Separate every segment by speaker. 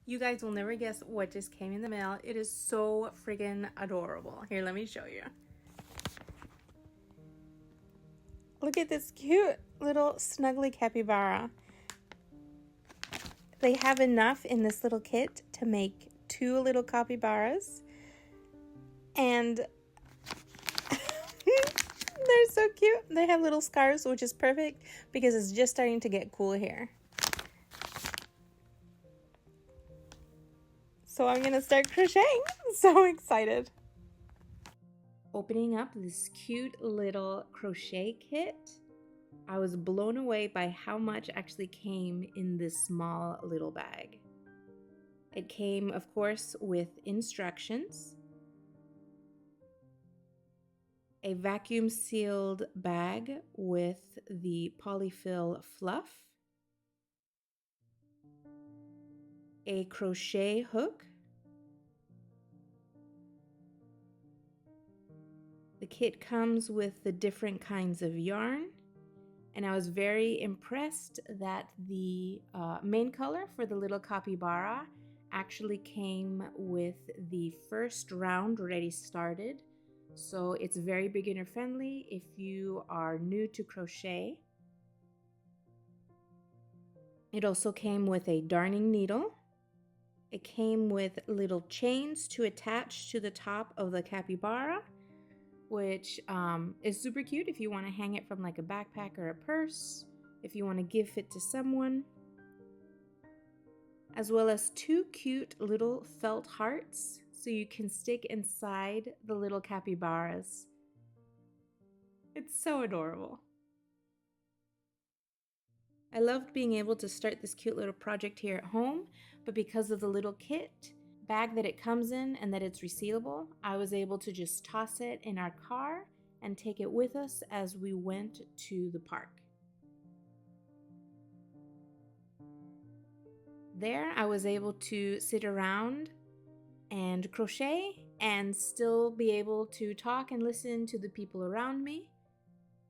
Speaker 1: You guys will never guess what just came in the mail. It is so friggin' adorable. Here, let me show you. Look at this cute little snuggly capybara. They have enough in this little kit to make 2 little capybaras. And they're so cute. They have little scarves, which is perfect because it's just starting to get cool here. So I'm gonna start crocheting. So excited. Opening up this cute little crochet kit, I was blown away by how much actually came in this small little bag. It came, of course, with instructions, a vacuum sealed bag with the polyfill fluff, a crochet hook, the kit comes with the different kinds of yarn, and I was very impressed that the main color for the little capybara actually came with the first round already started. So it's very beginner friendly if you are new to crochet. It also came with a darning needle. It came with little chains to attach to the top of the capybara, which is super cute if you want to hang it from like a backpack or a purse, if you want to gift it to someone. As well as 2 cute little felt hearts so you can stick inside the little capybaras. It's so adorable. I loved being able to start this cute little project here at home, but because of the little kit bag that it comes in and that it's resealable, I was able to just toss it in our car and take it with us as we went to the park. There, I was able to sit around and crochet and still be able to talk and listen to the people around me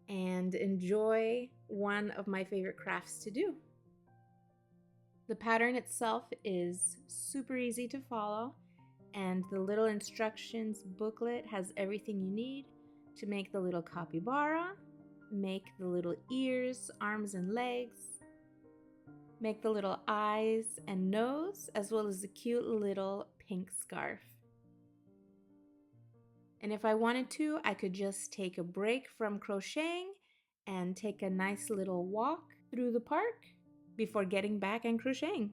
Speaker 1: and enjoy one of my favorite crafts to do. The pattern itself is super easy to follow, and the little instructions booklet has everything you need to make the little capybara, make the little ears, arms, and legs, make the little eyes and nose, as well as the cute little pink scarf. And if I wanted to, I could just take a break from crocheting and take a nice little walk through the park before getting back and crocheting.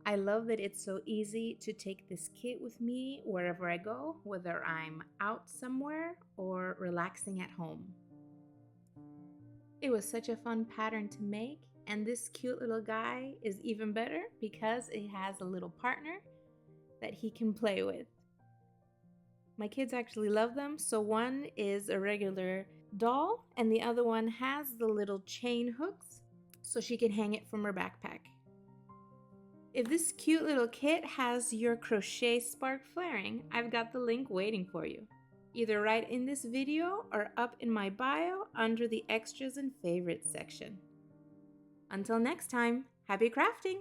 Speaker 1: I love that it's so easy to take this kit with me wherever I go, whether I'm out somewhere or relaxing at home. It was such a fun pattern to make, and this cute little guy is even better because it has a little partner that he can play with. My kids actually love them, so one is a regular doll and the other one has the little chain hooks so she can hang it from her backpack. If this cute little kit has your crochet spark flaring, I've got the link waiting for you, either right in this video or up in my bio under the extras and favorites section. Until next time, happy crafting!